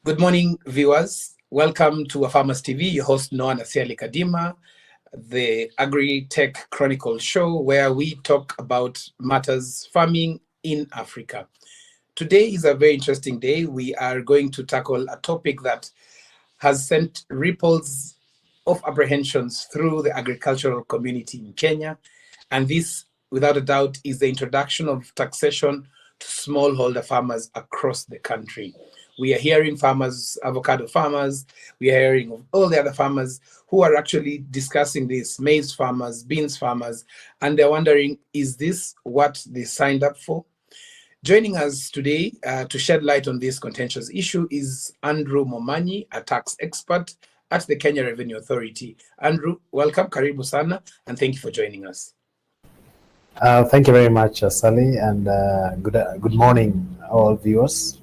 Good morning, viewers. Welcome to Afarmers TV. Your host, Noah Nasiali Kadima, the Agri-Tech Chronicle show where we talk about matters farming in Africa. Today is a very interesting day. We are going to tackle a topic that has sent ripples of apprehensions through the agricultural community in Kenya. And this, without a doubt, is the introduction of taxation to smallholder farmers across the country. We are hearing farmers, avocado farmers, we are hearing of all the other farmers who are actually discussing this, maize farmers, beans farmers, and they're wondering, is this what they signed up for? Joining us today to shed light on this contentious issue is Andrew Momanyi, a tax expert at the Kenya Revenue Authority. Andrew, welcome, karibu sana, and thank you for joining us. Thank you very much, Sally, and good morning, all viewers.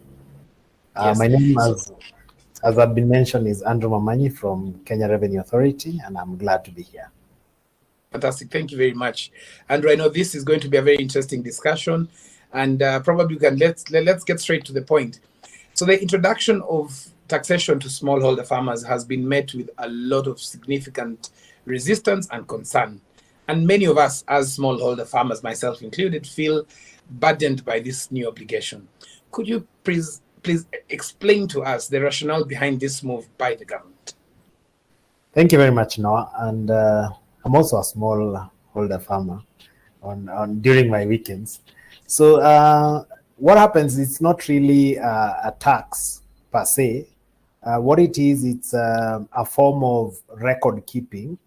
Yes. My name, as I've been mentioned, is Andrew Momanyi from Kenya Revenue Authority, and I'm glad to be here. Fantastic. Thank you very much. Andrew, I know this is going to be a very interesting discussion, and probably we can let's get straight to the point. So the introduction of taxation to smallholder farmers has been met with a lot of significant resistance and concern. And many of us, as smallholder farmers, myself included, feel burdened by this new obligation. Could you please explain to us the rationale behind this move by the government? Thank you very much, Noah. And I'm also a smallholder farmer during my weekends. So what happens, it's not really a tax per se. What it is, it's a form of record keeping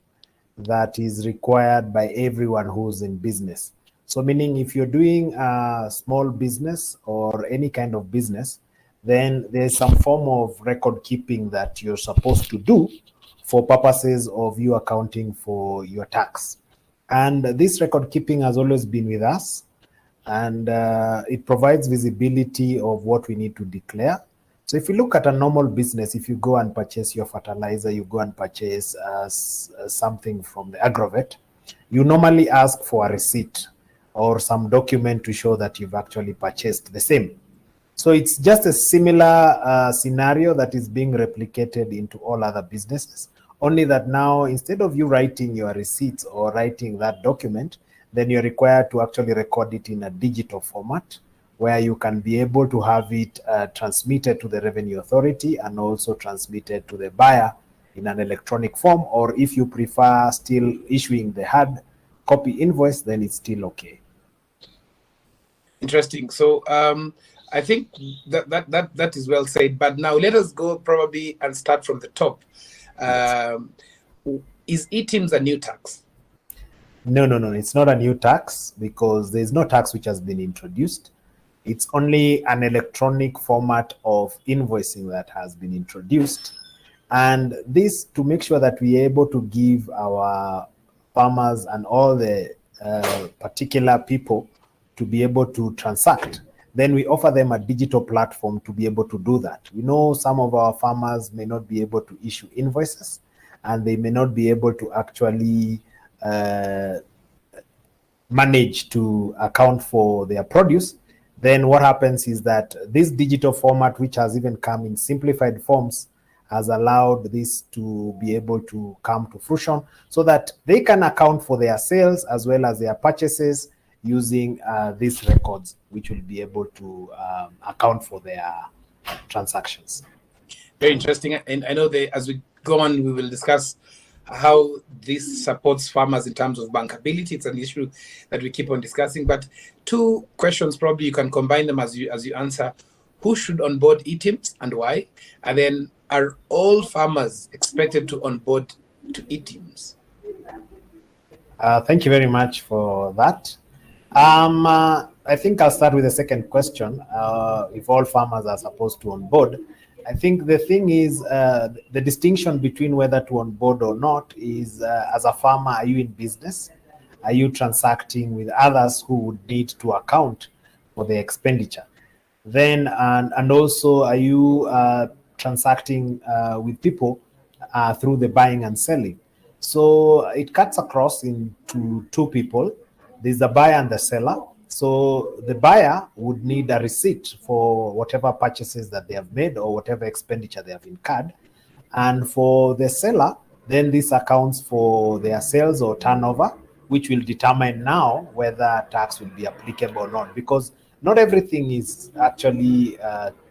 that is required by everyone who's in business. So meaning if you're doing a small business or any kind of business, then there's some form of record keeping that you're supposed to do for purposes of you accounting for your tax. And this record keeping has always been with us, and it provides visibility of what we need to declare. So if you look at a normal business, if you go and purchase your fertilizer, you go and purchase something from the agrovet, you normally ask for a receipt or some document to show that you've actually purchased the same. So it's just a similar scenario that is being replicated into all other businesses, only that now instead of you writing your receipts or writing that document, then you're required to actually record it in a digital format where you can be able to have it transmitted to the Revenue Authority and also transmitted to the buyer in an electronic form, or if you prefer still issuing the hard copy invoice, then it's still okay. Interesting. So I think that is well said. But now let us go probably and start from the top. Is eTIMS a new tax? No. It's not a new tax because there's no tax which has been introduced. It's only an electronic format of invoicing that has been introduced. And this to make sure that we're able to give our farmers and all the particular people to be able to transact. Then we offer them a digital platform to be able to do that. We know some of our farmers may not be able to issue invoices, and they may not be able to actually manage to account for their produce. Then what happens is that this digital format, which has even come in simplified forms, has allowed this to be able to come to fruition so that they can account for their sales as well as their purchases using these records, which will be able to account for their transactions. Very interesting. And I know that as we go on, we will discuss how this supports farmers in terms of bankability. It's an issue that we keep on discussing. But two questions, probably you can combine them as you answer. Who should onboard eTIMS and why? And then, are all farmers expected to onboard to eTIMS? Thank you very much for that. I think I'll start with the second question. If all farmers are supposed to onboard, I think the thing is the distinction between whether to onboard or not is as a farmer, are you in business? Are you transacting with others who would need to account for the expenditure? Then, and also, are you transacting with people through the buying and selling? So it cuts across into two people. There's the buyer and the seller. So the buyer would need a receipt for whatever purchases that they have made or whatever expenditure they have incurred. And for the seller, then this accounts for their sales or turnover, which will determine now whether tax will be applicable or not, because not everything is actually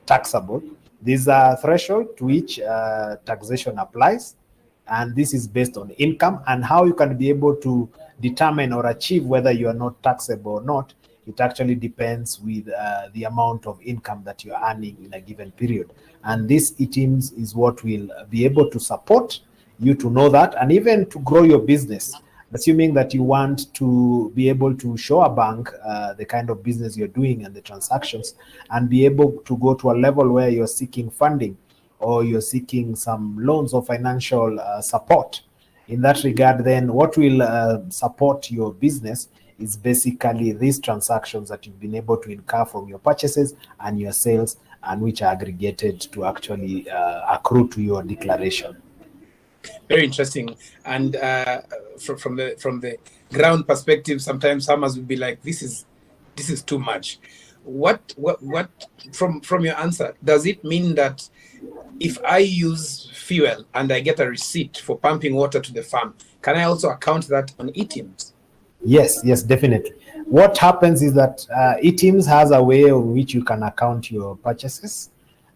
taxable. There's a threshold to which taxation applies, and this is based on income, and how you can be able to determine or achieve whether you are not taxable or not. It actually depends with the amount of income that you're earning in a given period, and this ITIMS is what will be able to support you to know that, and even to grow your business, assuming that you want to be able to show a bank the kind of business you're doing and the transactions, and be able to go to a level where you're seeking funding or you're seeking some loans or financial support. In that regard, then what will support your business is basically these transactions that you've been able to incur from your purchases and your sales, and which are aggregated to actually accrue to your declaration. Very interesting. And from the ground perspective, sometimes farmers will be like, this is too much. What from your answer, does it mean that if I use fuel and I get a receipt for pumping water to the farm, can I also account that on ITIMS? Yes, definitely. What happens is that ITIMS has a way in which you can account your purchases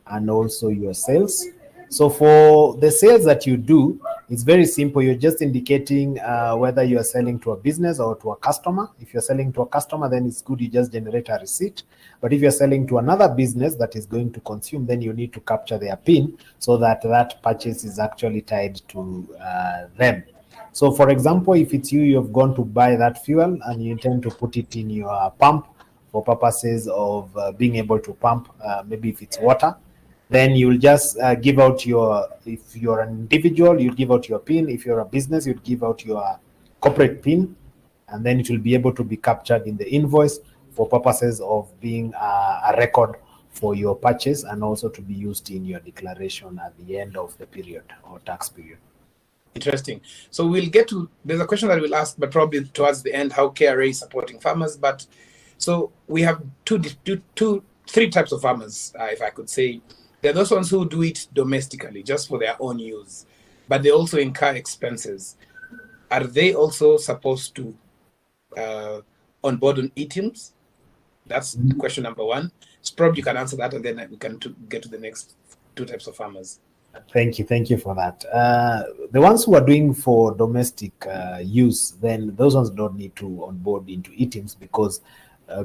and also your sales. So for the sales that you do, it's very simple. You're just indicating whether you're selling to a business or to a customer. If you're selling to a customer, then it's good, you just generate a receipt. But if you're selling to another business that is going to consume, then you need to capture their PIN so that that purchase is actually tied to them. So for example, if it's you've gone to buy that fuel and you intend to put it in your pump for purposes of being able to pump, maybe if it's water, then you'll just give out your, if you're an individual, you give out your PIN. If you're a business, you'd give out your corporate PIN, and then it will be able to be captured in the invoice for purposes of being a record for your purchase, and also to be used in your declaration at the end of the period or tax period. Interesting. So we'll get to, there's a question that we'll ask, but probably towards the end, how KRA is supporting farmers. But so we have three types of farmers, if I could say. There are those ones who do it domestically, just for their own use, but they also incur expenses. Are they also supposed to onboard on ITIMS? That's question number one. So probably you can answer that, and then we can get to the next two types of farmers. Thank you for that. The ones who are doing for domestic use, then those ones don't need to onboard into ITIMS, because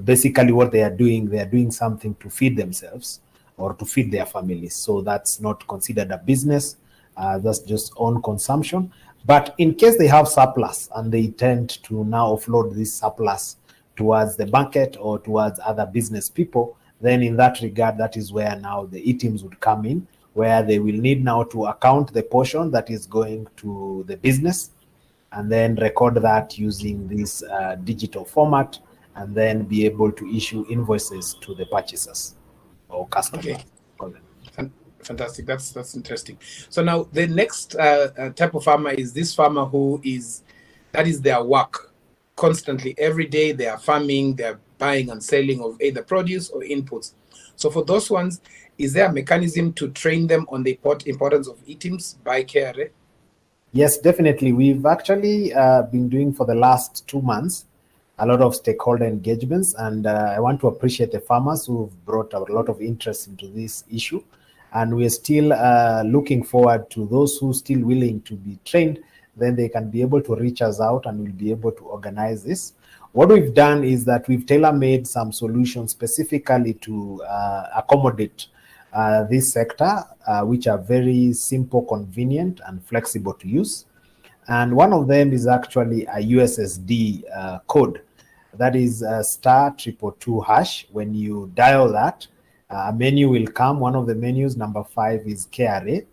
basically what they are doing something to feed themselves or to feed their families. So that's not considered a business. That's just own consumption. But in case they have surplus and they intend to now offload this surplus towards the market or towards other business people, then in that regard, that is where now the ITIMS would come in, where they will need now to account the portion that is going to the business, and then record that using this digital format, and then be able to issue invoices to the purchasers or customers. Okay. Fantastic. That's interesting. So now the next type of farmer is this farmer that is their work. Constantly, every day they are farming, they're buying and selling of either produce or inputs. So for those ones, is there a mechanism to train them on the importance of ITIMS by KRA? Yes, definitely. We've actually been doing for the last 2 months a lot of stakeholder engagements, and I want to appreciate the farmers who've brought a lot of interest into this issue. And we're still looking forward to those who are still willing to be trained. Then they can be able to reach us out, and we'll be able to organize this. What we've done is that we've tailor-made some solutions specifically to accommodate this sector, which are very simple, convenient, and flexible to use. And one of them is actually a USSD code. That is *222#. When you dial that, a menu will come. One of the menus, number 5, is KRA.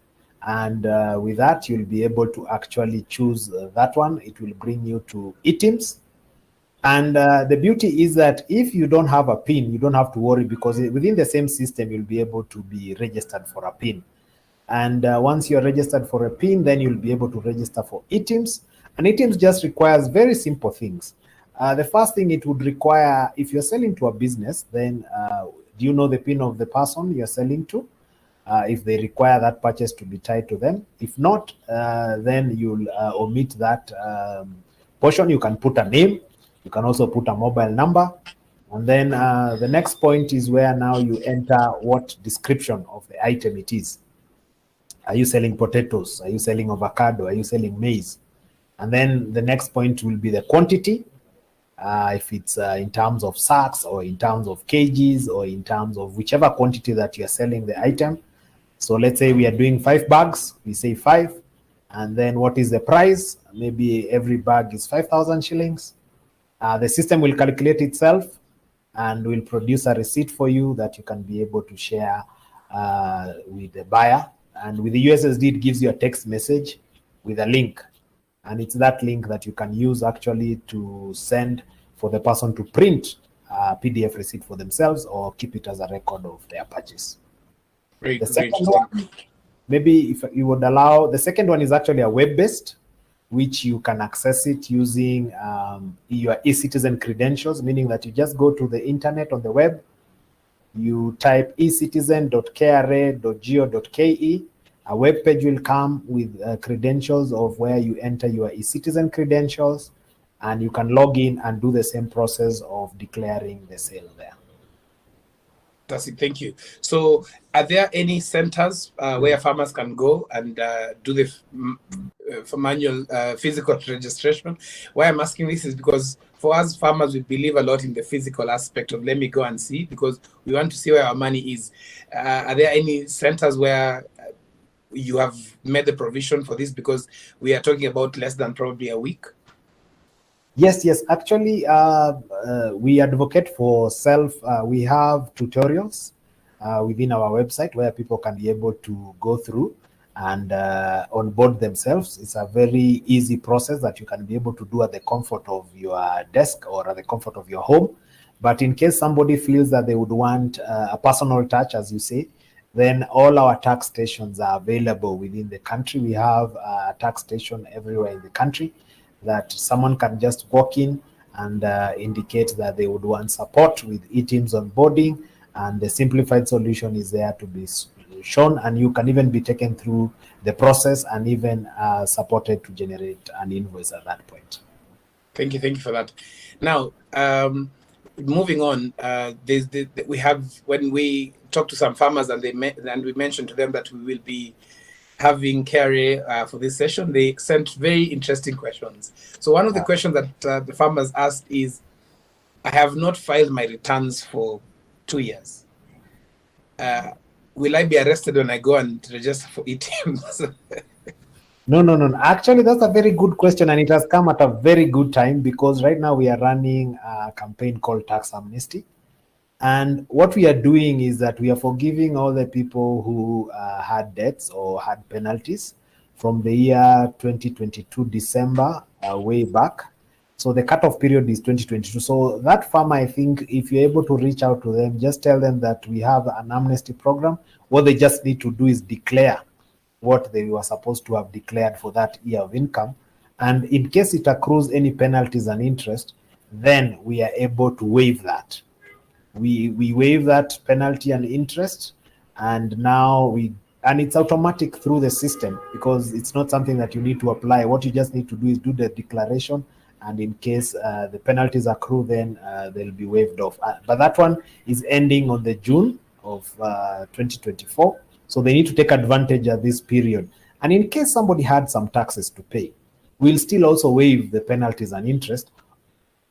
And with that, you'll be able to actually choose that one. It will bring you to ITIMS. And the beauty is that if you don't have a PIN, you don't have to worry, because within the same system, you'll be able to be registered for a PIN. And once you're registered for a PIN, then you'll be able to register for ITIMS. And ITIMS just requires very simple things. The first thing it would require, if you're selling to a business, then do you know the PIN of the person you're selling to? If they require that purchase to be tied to them. If not, then you'll omit that portion. You can put a name. You can also put a mobile number. And then the next point is where now you enter what description of the item it is. Are you selling potatoes? Are you selling avocado? Are you selling maize? And then the next point will be the quantity. If it's in terms of sacks or in terms of kgs or in terms of whichever quantity that you're selling the item. So let's say we are doing 5 bags, we say 5. And then what is the price? Maybe every bag is 5,000 shillings. The system will calculate itself and will produce a receipt for you that you can be able to share with the buyer. And with the USSD, it gives you a text message with a link. And it's that link that you can use actually to send for the person to print a PDF receipt for themselves or keep it as a record of their purchase. Very, The very second interesting. one, maybe if you would allow, the second one is actually a web-based, which you can access it using your eCitizen credentials, meaning that you just go to the internet on the web, you type ecitizen.kra.go.ke, a web page will come with credentials of where you enter your eCitizen credentials, and you can log in and do the same process of declaring the sale there. That's it. Thank you. So, are there any centers where farmers can go and do the for manual physical registration? Why I'm asking this is because for us farmers, we believe a lot in the physical aspect of let me go and see, because we want to see where our money is. Are there any centers where you have made the provision for this? Because we are talking about less than probably a week. Yes. Actually, we advocate for we have tutorials within our website where people can be able to go through and onboard themselves. It's a very easy process that you can be able to do at the comfort of your desk or at the comfort of your home. But in case somebody feels that they would want a personal touch, as you say, then all our tax stations are available within the country. We have a tax station everywhere in the country that someone can just walk in and indicate that they would want support with e-Teams onboarding, and the simplified solution is there to be shown, and you can even be taken through the process and even supported to generate an invoice at that point. Thank you for that. Now, moving on, we have, when we talk to some farmers and we mentioned to them that we will be having KRA for this session, they sent very interesting questions. So one of the questions that the farmers asked is, I have not filed my returns for 2 years. Will I be arrested when I go and register for e-Teams? No. Actually, that's a very good question, and it has come at a very good time, because right now we are running a campaign called Tax Amnesty. And what we are doing is that we are forgiving all the people who had debts or had penalties from the year 2022 December way back. So the cutoff period is 2022. So that farmer, I think, if you're able to reach out to them, just tell them that we have an amnesty program. What they just need to do is declare what they were supposed to have declared for that year of income. And in case it accrues any penalties and interest, then we are able to waive that. We waive that penalty and interest, and now and it's automatic through the system, because it's not something that you need to apply. What you just need to do is do the declaration, and in case the penalties accrue, then they'll be waived off. But that one is ending on the June of 2024, so they need to take advantage of this period. And in case somebody had some taxes to pay, we'll still also waive the penalties and interest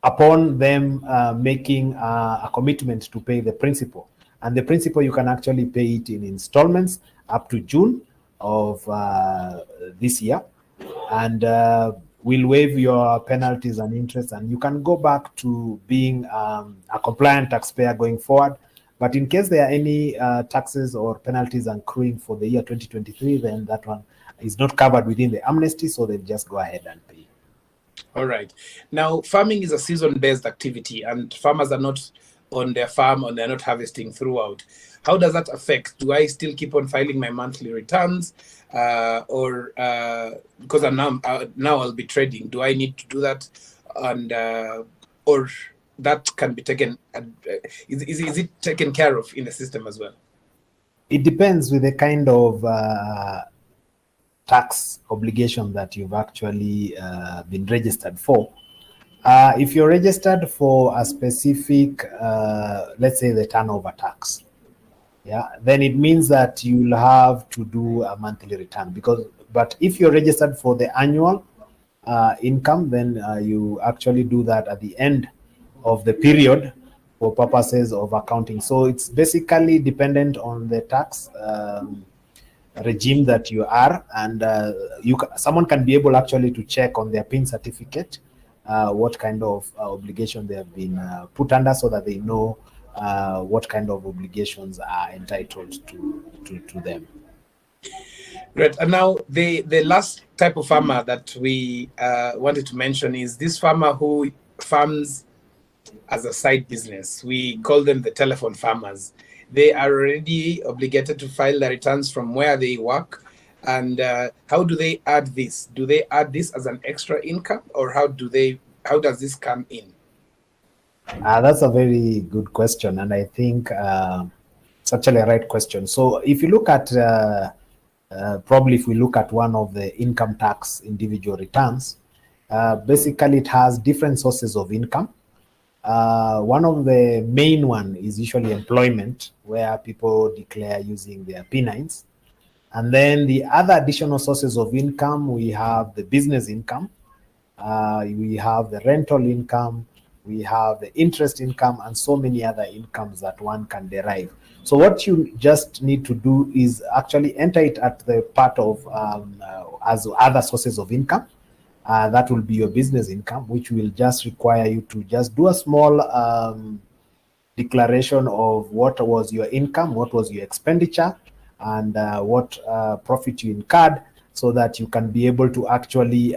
upon them making a commitment to pay the principal. And the principal, you can actually pay it in installments up to June of this year. And we'll waive your penalties and interest, and you can go back to being a compliant taxpayer going forward. But in case there are any taxes or penalties accruing for the year 2023, then that one is not covered within the amnesty, so they'll just go ahead and pay. All right. Now, farming is a season-based activity, and farmers are not on their farm and they're not harvesting throughout. How does that affect? Do I still keep on filing my monthly returns, or because I'm now I'll be trading? Do I need to do that? And or that can be taken, is it taken care of in the system as well? It depends with the kind of tax obligation that you've actually been registered for. If you're registered for a specific, let's say the turnover tax, yeah, then it means that you'll have to do a monthly return. But if you're registered for the annual income, then you actually do that at the end of the period for purposes of accounting. So it's basically dependent on the tax regime that you are, and someone can be able actually to check on their PIN certificate what kind of obligation they have been put under, so that they know what kind of obligations are entitled to them. Great. And now the last type of farmer that we wanted to mention is this farmer who farms as a side business. We call them the telephone farmers. They are already obligated to file the returns from where they work. And how do they add this? Do they add this as an extra income, or how does this come in? That's a very good question, and I think it's actually a right question. So if you look at probably if we look at one of the income tax individual returns, basically it has different sources of income. One of the main one is usually employment, where people declare using their P9s. And then the other additional sources of income, we have the business income, we have the rental income, we have the interest income, and so many other incomes that one can derive. So what you just need to do is actually enter it at the part of as other sources of income. That will be your business income, which will just require you to just do a small declaration of what was your income, what was your expenditure, and what profit you incurred, so that you can be able to actually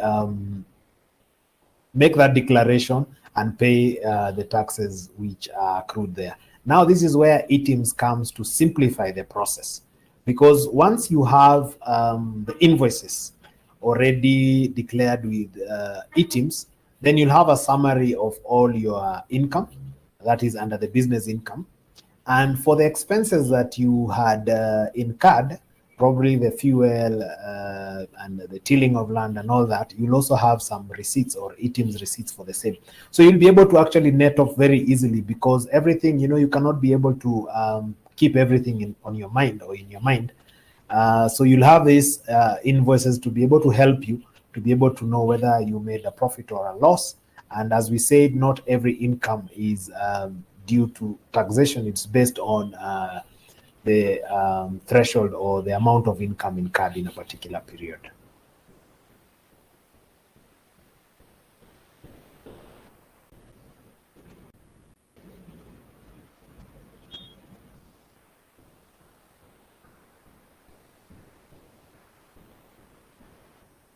make that declaration and pay the taxes which are accrued there. Now, this is where eTIMS comes to simplify the process, because once you have the invoices already declared with eTIMS, then you'll have a summary of all your income that is under the business income. And for the expenses that you had incurred, probably the fuel and the tilling of land and all that, you'll also have some receipts or eTIMS receipts for the same. So you'll be able to actually net off very easily, because everything, you cannot be able to keep everything on your mind or in your mind. So you'll have these invoices to be able to help you to be able to know whether you made a profit or a loss. And as we said, not every income is due to taxation. It's based on the threshold or the amount of income incurred in a particular period.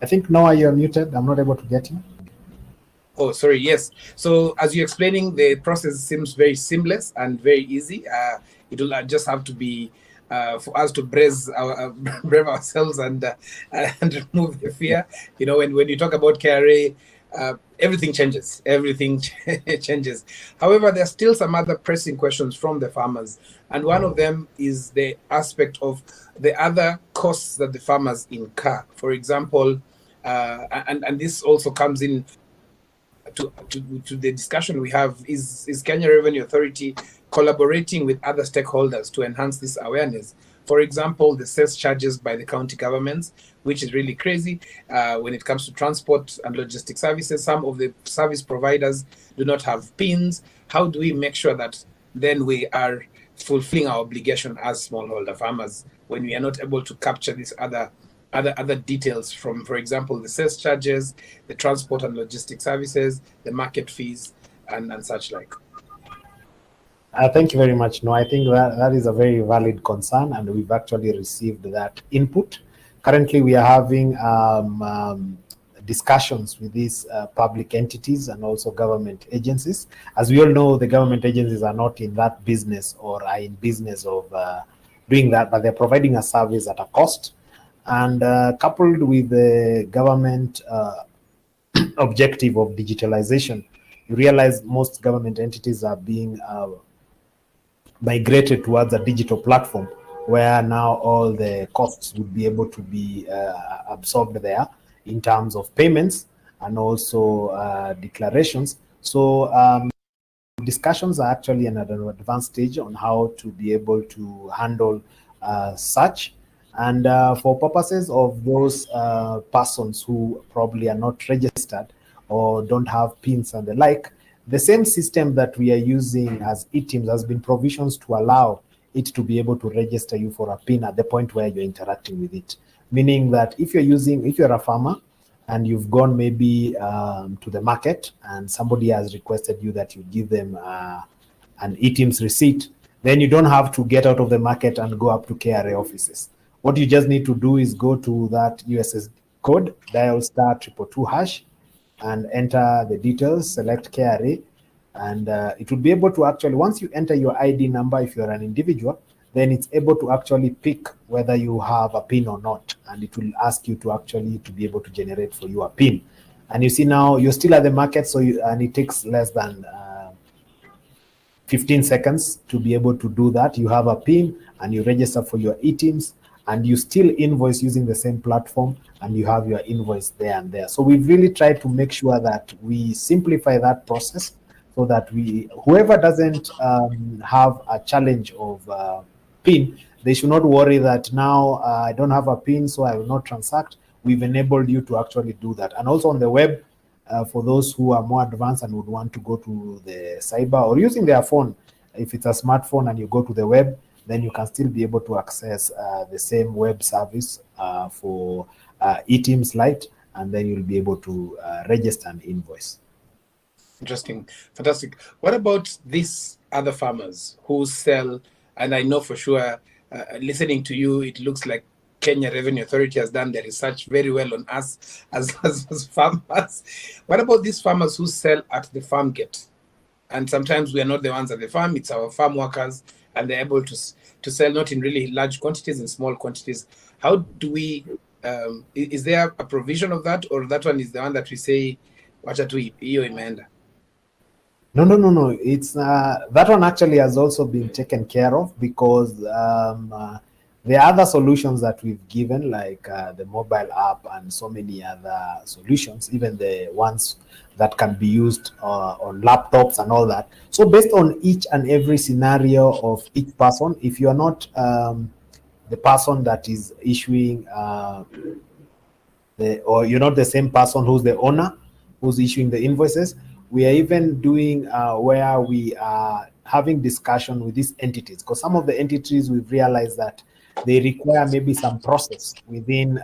I think, Noah, you're muted. I'm not able to get you. Oh, sorry. Yes. So as you're explaining, the process seems very seamless and very easy. It will just have to be for us to brave ourselves and remove the fear. When you talk about KRA, everything changes. Everything changes. However, there are still some other pressing questions from the farmers, and one of them is the aspect of the other costs that the farmers incur. For example, and this also comes in to the discussion we have, is Kenya Revenue Authority collaborating with other stakeholders to enhance this awareness. For example, the cess charges by the county governments, which is really crazy when it comes to transport and logistic services. Some of the service providers do not have PINs. How do we make sure that then we are fulfilling our obligation as smallholder farmers when we are not able to capture these other details from, for example, the cess charges, the transport and logistic services, the market fees, and such like? Thank you very much. No, I think that is a very valid concern, and we've actually received that input. Currently, we are having discussions with these public entities and also government agencies. As we all know, the government agencies are not in that business or are in business of doing that, but they're providing a service at a cost. And coupled with the government objective of digitalization, you realize most government entities are being migrated towards a digital platform where now all the costs would be able to be absorbed there in terms of payments and also declarations. So discussions are actually at an advanced stage on how to be able to handle such. And for purposes of those persons who probably are not registered or don't have PINs and the like, the same system that we are using as eTeams has been provisioned to allow it to be able to register you for a PIN at the point where you're interacting with it. Meaning that if you're a farmer and you've gone maybe to the market and somebody has requested you that you give them an eTeams receipt, then you don't have to get out of the market and go up to KRA offices. What you just need to do is go to that USS code, dial *222#, and enter the details, select KRA, and it will be able to actually, once you enter your ID number, if you're an individual, then it's able to actually pick whether you have a PIN or not, and it will ask you to actually to be able to generate for you a PIN. And you see now you're still at the market, so and it takes less than 15 seconds to be able to do that. You have a PIN and you register for your eTeams, and you still invoice using the same platform, and you have your invoice there and there. So we've really tried to make sure that we simplify that process so that whoever doesn't have a challenge of PIN, they should not worry that now I don't have a PIN, so I will not transact. We've enabled you to actually do that. And also on the web, for those who are more advanced and would want to go to the cyber or using their phone, if it's a smartphone and you go to the web, then you can still be able to access the same web service for eTeams Lite, and then you'll be able to register an invoice. Interesting. Fantastic. What about these other farmers who sell, and I know for sure, listening to you, it looks like Kenya Revenue Authority has done their research very well on us as farmers. What about these farmers who sell at the farm gate? And sometimes we are not the ones at the farm, it's our farm workers, and they're able to sell not in really large quantities, in small quantities. How do we, is there a provision of that, or that one is the one that we say, wacha tu hiyo imeenda? No. It's that one actually has also been taken care of, because there are other solutions that we've given, like the mobile app and so many other solutions, even the ones that can be used on laptops and all that. So based on each and every scenario of each person, if you're not the person that is issuing or you're not the same person who's the owner who's issuing the invoices, we are even doing where we are having discussion with these entities, because some of the entities we've realized that they require maybe some process within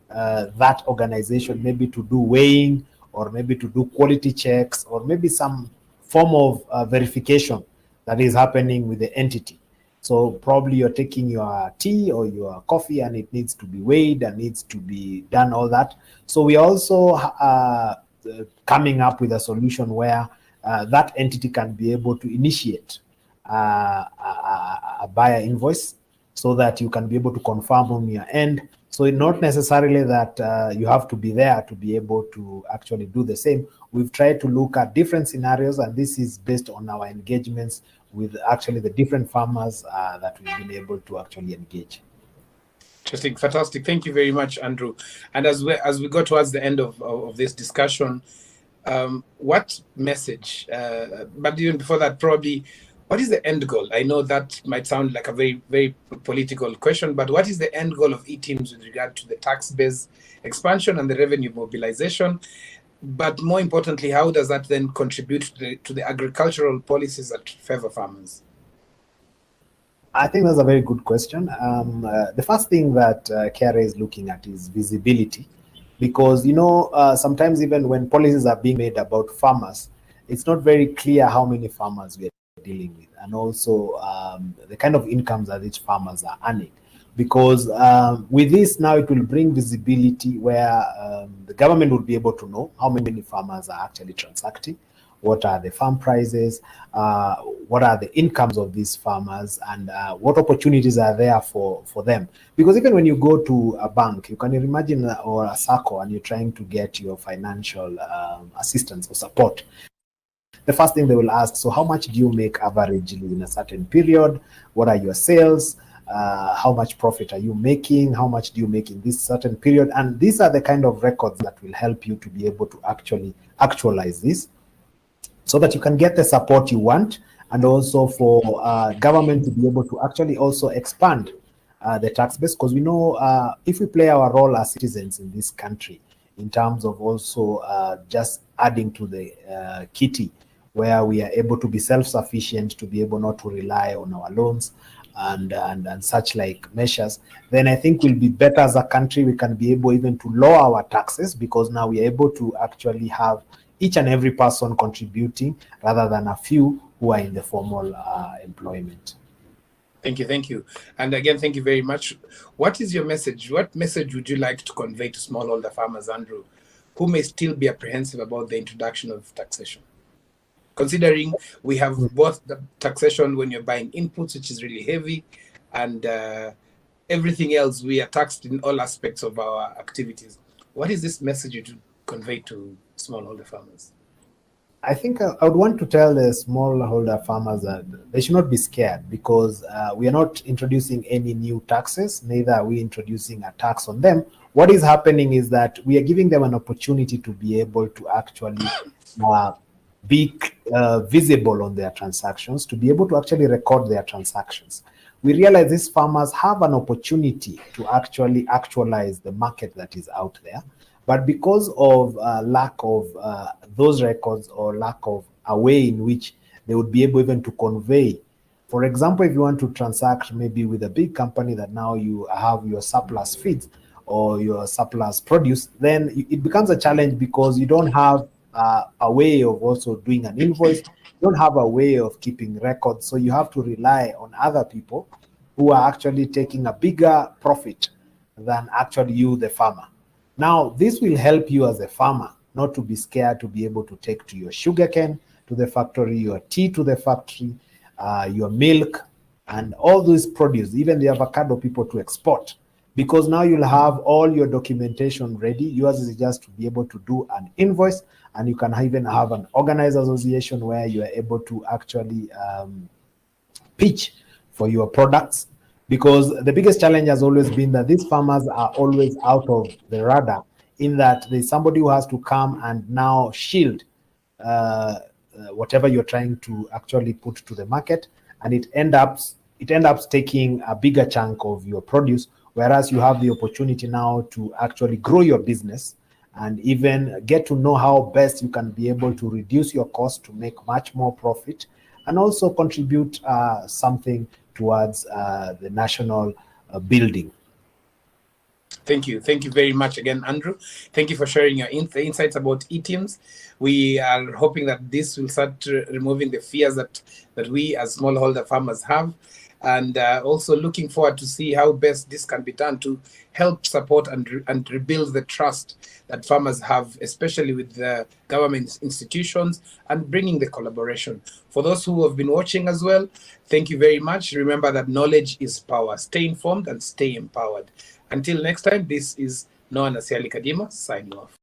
that organization, maybe to do weighing, or maybe to do quality checks, or maybe some form of verification that is happening with the entity. So probably you're taking your tea or your coffee and it needs to be weighed and needs to be done, all that. So we also coming up with a solution where that entity can be able to initiate a buyer invoice, so that you can be able to confirm on your end. So it's not necessarily that you have to be there to be able to actually do the same. We've tried to look at different scenarios, and this is based on our engagements with actually the different farmers that we've been able to actually engage. Interesting, fantastic. Thank you very much, Andrew. And as we go towards the end of this discussion, what message, but even before that, probably, what is the end goal? I know that might sound like a very, very political question, but what is the end goal of eTeams with regard to the tax base expansion and the revenue mobilization? But more importantly, how does that then contribute to the agricultural policies that favor farmers? I think that's a very good question. The first thing that KRA is looking at is visibility, because sometimes even when policies are being made about farmers, it's not very clear how many farmers we are dealing with, and also the kind of incomes that each farmers are earning. Because with this now, it will bring visibility where the government will be able to know how many farmers are actually transacting, what are the farm prices, what are the incomes of these farmers, and what opportunities are there for them. Because even when you go to a bank, you can imagine, or a SACCO, and you're trying to get your financial assistance or support, the first thing they will ask, so how much do you make averagely in a certain period? What are your sales? How much profit are you making? How much do you make in this certain period? And these are the kind of records that will help you to be able to actually actualize this, so that you can get the support you want, and also for government to be able to actually also expand the tax base. Because we know if we play our role as citizens in this country, in terms of also just adding to the kitty, where we are able to be self-sufficient, to be able not to rely on our loans and such like measures, then I think we'll be better as a country. We can be able even to lower our taxes, because now we are able to actually have each and every person contributing, rather than a few who are in the formal employment. Thank you. And again, thank you very much. What is your message? What message would you like to convey to smallholder farmers, Andrew, who may still be apprehensive about the introduction of taxation? Considering we have both the taxation when you're buying inputs, which is really heavy, and everything else, we are taxed in all aspects of our activities. What is this message you to convey to smallholder farmers? I think I would want to tell the smallholder farmers that they should not be scared, because we are not introducing any new taxes, neither are we introducing a tax on them. What is happening is that we are giving them an opportunity to be able to actually be visible on their transactions, to be able to actually record their transactions. We realize these farmers have an opportunity to actually actualize the market that is out there. But because of lack of those records, or lack of a way in which they would be able even to convey, for example, if you want to transact maybe with a big company that now you have your surplus feeds or your surplus produce, then it becomes a challenge, because you don't have a way of also doing an invoice. You don't have a way of keeping records. So you have to rely on other people who are actually taking a bigger profit than actually you, the farmer. Now, this will help you as a farmer not to be scared, to be able to take to your sugarcane to the factory, your tea to the factory, your milk, and all those produce, even the avocado people, to export. Because now you'll have all your documentation ready. Yours is just to be able to do an invoice, and you can even have an organized association where you are able to actually pitch for your products. Because the biggest challenge has always been that these farmers are always out of the radar, in that there's somebody who has to come and now shield whatever you're trying to actually put to the market, and it ends up taking a bigger chunk of your produce, whereas you have the opportunity now to actually grow your business and even get to know how best you can be able to reduce your cost to make much more profit, and also contribute something towards the national building. Thank you very much again, Andrew. Thank you for sharing your insights about e-teams. We are hoping that this will start removing the fears that we as smallholder farmers have, and also looking forward to see how best this can be done to help support and rebuild the trust that farmers have, especially with the government institutions, and bringing the collaboration. For those who have been watching as well, thank you very much. Remember that knowledge is power. Stay informed and stay empowered. Until next time, this is Noah Nasiali Kadima signing off.